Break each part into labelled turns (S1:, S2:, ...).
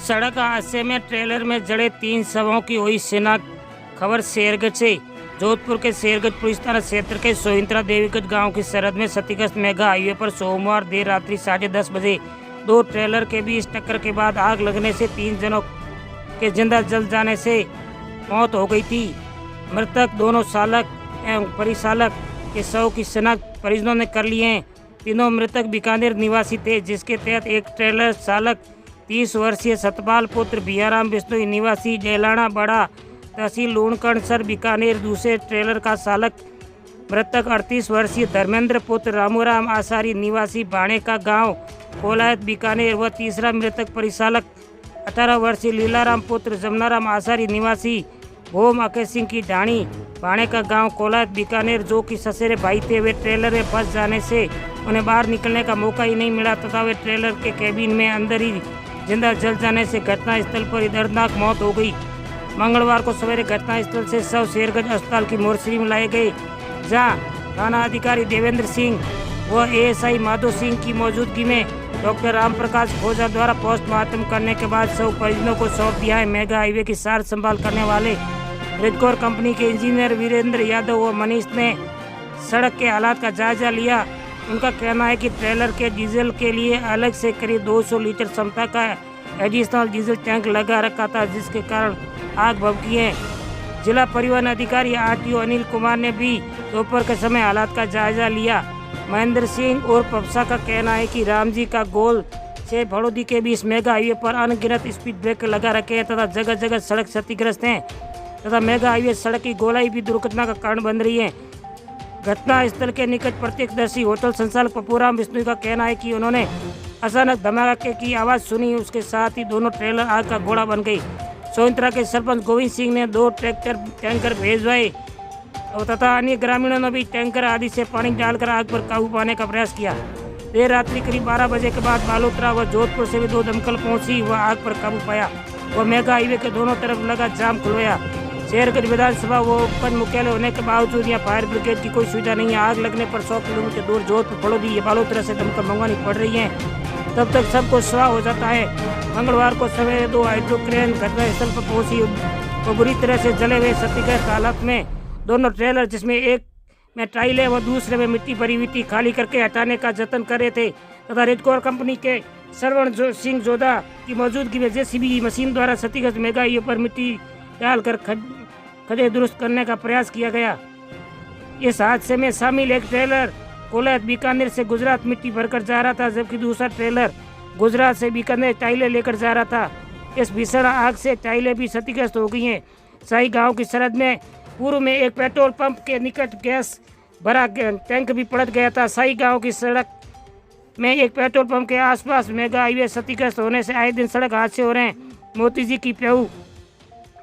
S1: सड़क हादसे में ट्रेलर में जड़े 3 शवों की हुई शिनाख्त। खबर शेरगढ़ से। जोधपुर के शेरगढ़ पुलिस थाना क्षेत्र के सोहिंत्रा देवीगढ़ गांव की सरहद में क्षतिग्रस्त मेगा हाईवे पर सोमवार देर रात्रि 10:30 बजे 2 ट्रेलर के बीच टक्कर के बाद आग लगने से 3 जनों के जिंदा जल जाने से मौत हो गई थी। मृतक दोनों चालक एवं परिचालक के शव की शिनाख्त परिजनों ने कर ली है। तीनों मृतक बीकानेर निवासी थे, जिसके तहत एक ट्रेलर चालक 30 वर्षीय सतपाल पुत्र बियाराम बिश्नोई निवासी डेलाना बड़ा तहसील लूणकरणसर बीकानेर, दूसरे ट्रेलर का चालक मृतक 38 वर्षीय धर्मेंद्र पुत्र रामूराम आसारी निवासी बाणे का गांव कोलायत बीकानेर व तीसरा मृतक परिचालक 18 वर्षीय लीलाराम पुत्र जमनाराम आसारी निवासी भोम अके सिंह की ढाणी बाणे का गांव कोलायत बीकानेर, जो कि ससुरे भाई थे। वे ट्रेलर में फंस जाने से उन्हें बाहर निकलने का मौका ही नहीं मिला तथा वे ट्रेलर के कैबिन में अंदर ही जिंदा जल जाने से घटनास्थल पर ही दर्दनाक मौत हो गई। मंगलवार को सवेरे घटनास्थल से शव शेरगढ़ अस्पताल की मोर्चरी में लाए गए, जहां थाना अधिकारी देवेंद्र सिंह व एएसआई माधो सिंह की मौजूदगी में डॉक्टर राम प्रकाश खोजा द्वारा पोस्टमार्टम करने के बाद शव परिजनों को सौंप दिया है। मेगा हाईवे की सार संभाल करने वाले रिडकोर कंपनी के इंजीनियर वीरेंद्र यादव व मनीष ने सड़क के हालात का जायजा लिया। उनका कहना है कि ट्रेलर के डीजल के लिए अलग से करीब 200 लीटर क्षमता का एडिशनल डीजल टैंक लगा रखा था, जिसके कारण आग भभकी है। जिला परिवहन अधिकारी आरटीओ अनिल कुमार ने भी दोपहर के समय हालात का जायजा लिया। महेंद्र सिंह और पपसा का कहना है कि रामजी का गोल से भड़ोदी के बीच मेगा हाईवे पर अनगिनत स्पीड ब्रेकर लगा रखे हैं तथा जगह जगह सड़क क्षतिग्रस्त हैं तथा मेगा हाईवे सड़क की गोलाई भी दुर्घटना का कारण बन रही है। घटना स्थल के निकट प्रत्यक्षदर्शी होटल संचालक पप्पूराम बिश्नोई का कहना है कि उन्होंने अचानक धमाके की आवाज़ सुनी, उसके साथ ही दोनों ट्रेलर आग का घोड़ा बन गई। सोहिंत्रा के सरपंच गोविंद सिंह ने 2 ट्रैक्टर टैंकर भेजवाए तथा अन्य ग्रामीणों ने भी टैंकर आदि से पानी डालकर आग पर काबू पाने का प्रयास किया। देर रात्रि करीब 12 बजे के बाद बालोतरा व जोधपुर से भी 2 दमकल पहुंची व आग पर काबू पाया व मेगा हाईवे के दोनों तरफ लगा जाम खुलवाया। शेरगढ़ विधानसभा व उपखंड मुख्यालय होने के बावजूद यहाँ फायर ब्रिगेड की कोई सुविधा नहीं है। आग लगने पर 100 किलोमीटर दूर जोधपुर फड़ोदी या बालोतरा से दमकल मंगवानी पड़ रही है, तब तक सबको स्वाह हो जाता है। मंगलवार को सवेरे 2 हाइड्रोक्रेन घटनास्थल पर पहुंची वो बुरी तरह से जले हुए क्षतिग्रस्त हालत में दोनों ट्रेलर, जिसमें एक में टाइलें व दूसरे में मिट्टी भरी हुई थी, खाली करके हटाने का जतन कर रहे थे तथा रिडकोर कंपनी के श्रवण सिंह जोधा की मौजूदगी में जेसीबी मशीन द्वारा क्षतिग्रस्त मेगा हाईवे पर मिट्टी डालकर खड्डे दुरुस्त करने का प्रयास किया गया। इस हादसे में शामिल एक ट्रेलर कोलायत बीकानेर से गुजरात मिट्टी भरकर जा रहा था, जबकि दूसरा ट्रेलर गुजरात से बीकानेर टाइलें लेकर जा रहा था। इस भीषण आग से टाइलें भी क्षतिग्रस्त हो गई हैं। साई गांव की सरहद में पूर्व में एक पेट्रोल पंप के निकट गैस भरा टैंक भी पलट गया था। साई गांव की सड़क में एक पेट्रोल पंप के आसपास मेगा हाईवे क्षतिग्रस्त होने से आए दिन सड़क हादसे हो रहे हैं। मोती जी की प्यऊ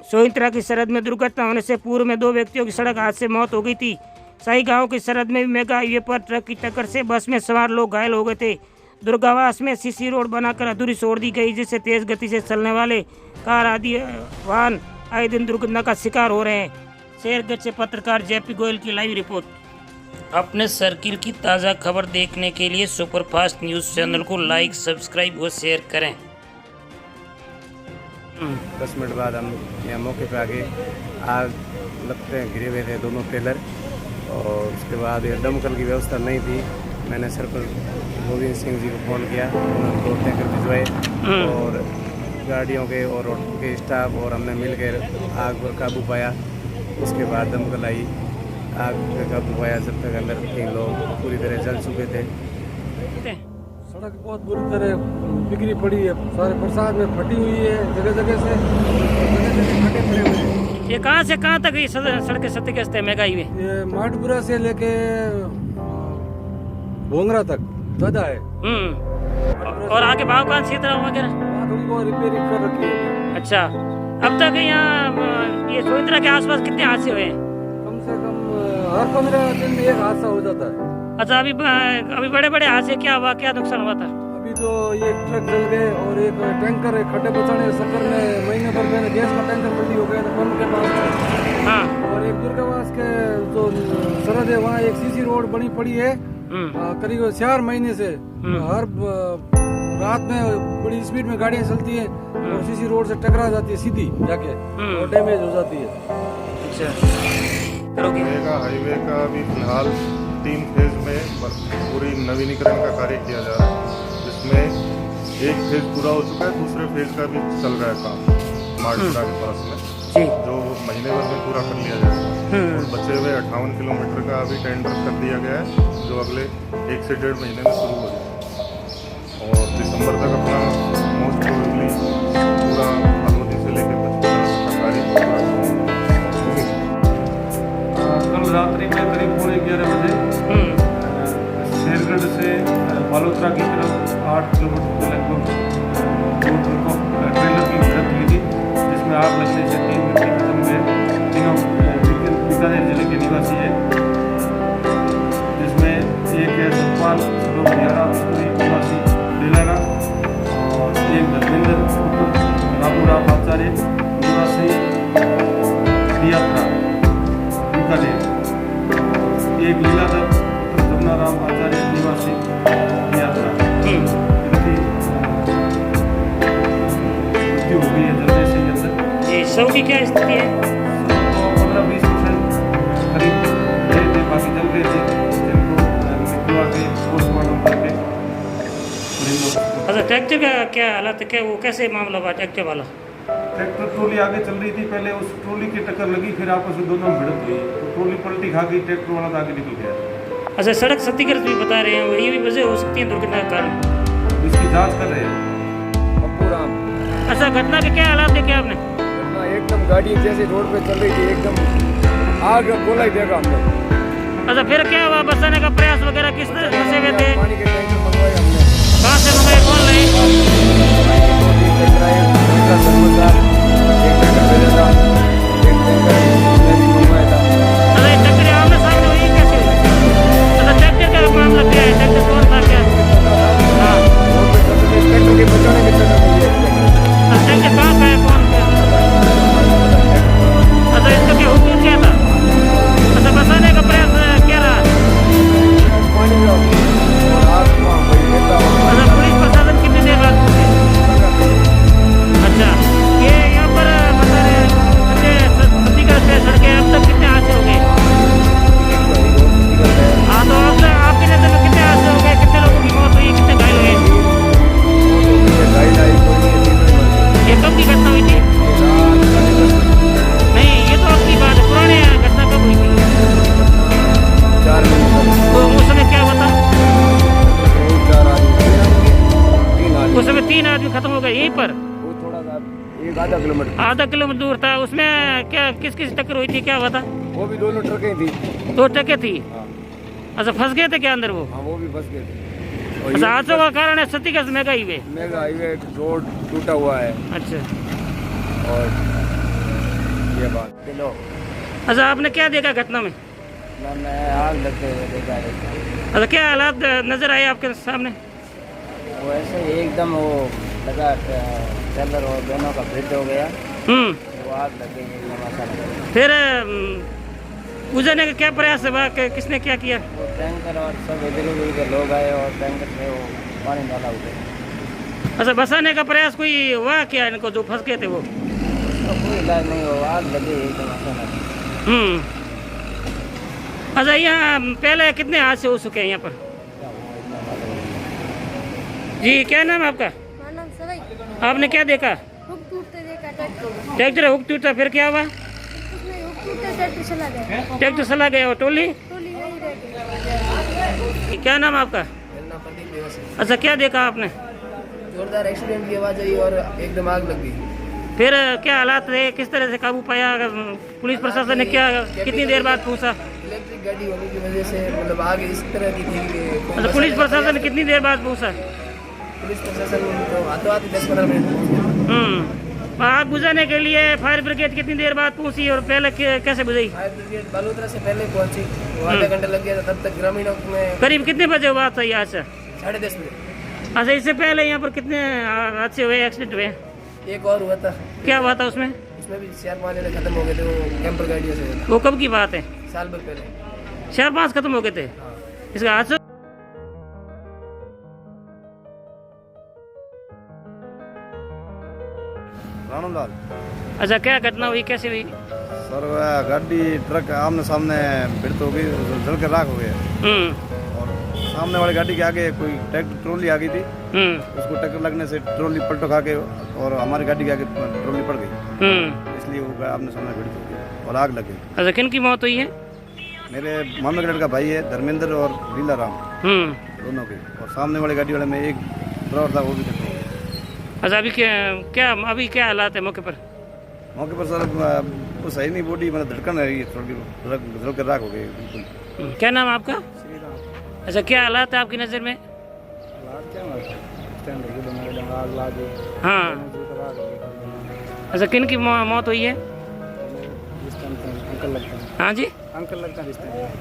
S1: सोहिंत्रा की सरहद में दुर्घटना होने से पूर्व में 2 व्यक्तियों की सड़क हादसे से मौत हो गई थी। साई गांव की सरहद में भी मेगा हाईवे पर ट्रक की टक्कर से बस में सवार लोग घायल हो गए थे। दुर्गावास में सीसी रोड बनाकर अधूरी छोड़ दी गई, जिससे तेज गति से चलने वाले कार आदि वाहन आए दिन दुर्घटना का शिकार हो रहे हैं। शेरगढ़ से पत्रकार जेपी गोयल की लाइव रिपोर्ट। अपने सर्किल की ताज़ा खबर देखने के लिए सुपरफास्ट न्यूज़ चैनल को लाइक, सब्सक्राइब और शेयर करें।
S2: 10 मिनट बाद हम यहाँ मौके पे आगे आग लगते हैं, गिरे हुए थे दोनों ट्रेलर और उसके बाद ये दमकल की व्यवस्था नहीं थी। मैंने सरपंच गोविंद सिंह जी को फ़ोन किया, उन्होंने 2 टैंकर भिजवाए और गाड़ियों के और ऑटो के स्टाफ और हमने मिलकर आग पर काबू पाया। उसके बाद दमकल आई, आग पर काबू पाया। जब तक अंदर 3 लोग पूरी तरह जल चुके थे।
S3: सड़क बहुत बुरी तरह बिगड़ी पड़ी है, सारे बरसात में फटी हुई है, जगह जगह से खड्डे पड़े हुए हैं।
S1: ये कहाँ से कहाँ तक ये सड़कें क्षतिग्रस्त है मेगा हाईवे?
S3: ये माटपुरा से लेके भोंगरा तक ज्यादा है।
S1: और आगे बावकान सीतरा वगैरह
S3: थोड़ी बहुत रिपेयरिंग कर रखी है।
S1: अच्छा, अब तक यहाँ ये सोहिंत्रा के आसपास कितने हादसे हुए हैं?
S3: कम से कम हर 15 दिन में एक हादसा हो जाता है।
S1: अच्छा, अभी बड़े बड़े हादसे क्या हुआ, क्या नुकसान हुआ था?
S3: अभी तो ये ट्रक जल गए और एक टैंकर खड्डे बचाने चक्कर में महीने भर में गैस का टैंकर बंदी हो गया था पंप के पास।
S1: हाँ।
S3: और एक दुर्गावास के जो सरहद है वहाँ एक सीसी रोड बनी पड़ी है करीब 4 महीने से। हर रात में बड़ी स्पीड में गाड़ियां चलती है और सीसी रोड से टकरा जाती है सीधी जाके और डैमेज हो जाती है।
S1: अच्छा करोगे?
S4: हाईवे का अभी फिलहाल 3 फेज में पूरी नवीनीकरण का कार्य किया जा रहा है, जिसमें एक फेज पूरा हो चुका है, दूसरे फेज का भी चल रहा है काम मार्चपुरा के पास में,
S1: जी
S4: जो महीने भर में पूरा कर लिया जाएगा। और बचे हुए 58 किलोमीटर का अभी टेंडर कर दिया गया है, जो अगले 1 से 1.5 महीने में शुरू हो जाएगा और दिसंबर तक अपना मोस्ट प्रोबेबली पूरा हरमोती से लेकर बचपन तक का कार्य पूरा
S5: कल रात्रि में करीब 11:30 बजे शेरगढ़ से बालोतरा की तरफ 8 किलोमीटर के लगभग दो ट्रकों ट्रेलर की भिड़ंत हुई थी, जिसमें आग लगने से 3 व्यक्ति खत्म हुए। तीनों बीकानेर जिले के निवासी है, जिसमें एक है सतपाल सरोवरियारा निवासी डिलारा और एक धर्मेंद्र रामूराव आचार्य निवासी दियात्रा बीकानेर, एक लीलाधर जमुनाराम आचार्य निवासी दियात्रा। इनकी मृत्यु हो गई है जलने से अंदर।
S1: जी सब की क्या स्थिति है?
S5: 15-20% करीब गए थे, बाकी जल गए थे, जिनको निकलवा के पोस्टमार्टम करके।
S1: अच्छा ट्रैक्टर का क्या हालत है, क्या वो कैसे मामला हुआ ट्रैक्टर वाला?
S5: ट्रैक्टर ट्रॉली आगे चल रही थी, पहले उस ट्रॉली की टक्कर लगी, फिर आपस में दोनों में भिड़ंत हुई, तो ट्रॉली पलटी खा गई, ट्रैक्टर वाला तो आगे निकल गया।
S1: अच्छा सड़क क्षतिग्रस्त भी बता रहे हैं, ये भी वजह हो सकती है दुर्घटना का कारण?
S5: इसकी जांच कर रहे हैं।
S3: पप्पू राम।
S1: अच्छा घटना के क्या हालात देखे आपने?
S3: घटना एकदम गाड़ी जैसे रोड पे चल रही थी, एकदम आग गोला ही देखा हमने।
S1: अच्छा फिर क्या हुआ, बचाने का प्रयास वगैरह किस तरह से फंसे हुए थे?
S3: पानी के टैंकर मंगवाए हमने।
S1: कहाँ से मंगाए, कौन लाए? अच्छा ये टक्कर आमने सामने हुई कैसे हुई? अच्छा ट्रैक्टर का मामला क्या है, ट्रैक्टर कौन था क्या? हाँ अच्छा ट्रैक्टर कहाँ का है, कौन का? अच्छा इसका क्या हुक्म क्या था? अच्छा बचाने का प्रयास क्या रहा? अच्छा पुलिस प्रशासन कितनी देर बाद पहुंचे? अच्छा ये यहाँ पर बता रहे हैं क्षतिग्रस्त है सड़कें, अब तक कितने हादसे हो गए? हाँ तो अब आपकी नजर में कितने हादसे हो गए, कितने लोगों की मौत हुई, कितने घायल हुए? ये कब की घटना हुई थी? नहीं ये तो आपकी बात है, पुरानी घटना कब हुई थी? तो उस समय क्या हुआ था? उस समय 3 आदमी खत्म हो गए यहीं पर, आधा किलोमीटर दूर था। उसमें क्या किस किस टक्कर हुई थी, क्या हुआ था?
S3: वो भी दोनों ट्रकें थी।
S1: 2 ट्रकें थी। अच्छा फंस गए थे क्या अंदर वो?
S3: हाँ वो भी फंस गए थे।
S1: अच्छा हादसों का कारण है क्षतिग्रस्त mega highway.
S3: Mega highway road टूटा हुआ है
S1: अच्छा
S3: और ये बात
S1: अच्छा आपने क्या देखा घटना में?
S3: मैं आग लगते हुए देखा है।
S1: अच्छा क्या हालात नजर आए आपके सामने?
S3: वो ऐसे ही एकदम वो लगा ट्रेलर और दोनों का ब्रिज हो गया, वो आग लग गई।
S1: फिर बुझाने का क्या प्रयास हुआ, किसने क्या किया?
S3: वो टैंकर और सब इधर उधर के लोग आए और टैंकर से वो पानी डाला उधर।
S1: अच्छा बचाने का प्रयास कोई हुआ क्या इनको जो फंस गए थे वो?
S3: उसका कोई इलाज नहीं हुआ, आग लगी एकदम अचानक।
S1: अच्छा यहाँ पहले कितने हादसे हो चुके हैं यहाँ पर? जी क्या नाम है आपका?
S6: नाम सवाई।
S1: आपने क्या देखा?
S6: हुक टूटते देखा ट्रैक्टर।
S1: ट्रैक्टर हुक टूटा, फिर क्या हुआ?
S6: उसमें हुक टूटते ट्रैक्टर चला गया।
S1: ट्रैक्टर चला गया और टोली?
S6: टोली यहीं रह गई।
S1: क्या नाम है आपका? अच्छा क्या देखा आपने?
S7: जोरदार एक्सीडेंट की आवाज आई और एकदम आग लग गई।
S1: फिर क्या हालात रहे, किस तरह से काबू पाया? पुलिस प्रशासन ने क्या कितनी देर बाद पहुंचा?
S7: इलेक्ट्रिक गाड़ी होने की वजह से मतलब आग इस तरह की थी कि
S1: अच्छा पुलिस प्रशासन कितनी देर बाद पहुंचा?
S7: पुलिस प्रशासन तो हाथों हाथ 10-15 मिनट।
S1: आग बुझाने के लिए फायर ब्रिगेड कितनी देर बाद पहुंची और पहले कैसे बुझाई?
S7: फायर ब्रिगेड बालोतरा से पहले पहुंची, वो आधा घंटा लग गया था, तब तक ग्रामीणों में
S1: करीब कितने बजे हुआ था यहाँ से?
S7: 10:30 बजे।
S1: अच्छा इससे पहले यहाँ पर कितने हादसे हुए, एक्सीडेंट हुए?
S7: एक और हुआ था,
S1: क्या हुआ था उसमें?
S7: उसमें भी 4-5 जने खत्म हो गए थे, वो कैंपर गाड़ियों से हुआ था।
S1: वो कब की बात है?
S7: साल भर पहले
S1: 4-5 खत्म हो गए थे। इसका हादसा
S2: रानूलाल।
S1: अच्छा, क्या घटना हुई, कैसे हुई?
S2: सर वह गाड़ी ट्रक आमने सामने भिड़त हो गई, जल के राख हो गया। और सामने वाली गाड़ी के आगे कोई ट्रैक्टर ट्रॉली आ गई थी, उसको टक्कर लगने से ट्रॉली पलटो खा के और हमारी गाड़ी के आगे ट्रॉली पड़ गई, इसलिए वो आमने सामने भिड़त हो गई और आग लग गई।
S1: अच्छा, किन की मौत हुई है?
S2: मेरे मामा के लड़का भाई है धर्मेंद्र और लीला राम, दोनों की। और सामने वाली गाड़ी वाले में एक ड्राइवर था, वो भी खत्म हो गया।
S1: अच्छा, अभी क्या हालात है मौके पर?
S2: मौके पर सर वो सही नहीं, बॉडी मतलब धड़कन है, थोड़ी जल के राख हो गई बिल्कुल।
S1: क्या नाम है आपका? अच्छा, क्या हालात है आपकी नज़र में? हाँ। अच्छा, किन की मौत हुई है?
S2: अंकल लगता है।
S1: हाँ जी,
S2: अंकल लगता है।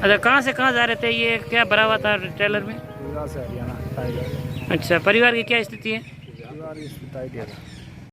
S1: अच्छा, कहाँ से कहाँ जा रहे थे? ये क्या भरा हुआ था ट्रेलर में?
S2: हरियाणा।
S1: अच्छा, परिवार की क्या स्थिति है?
S2: परिवार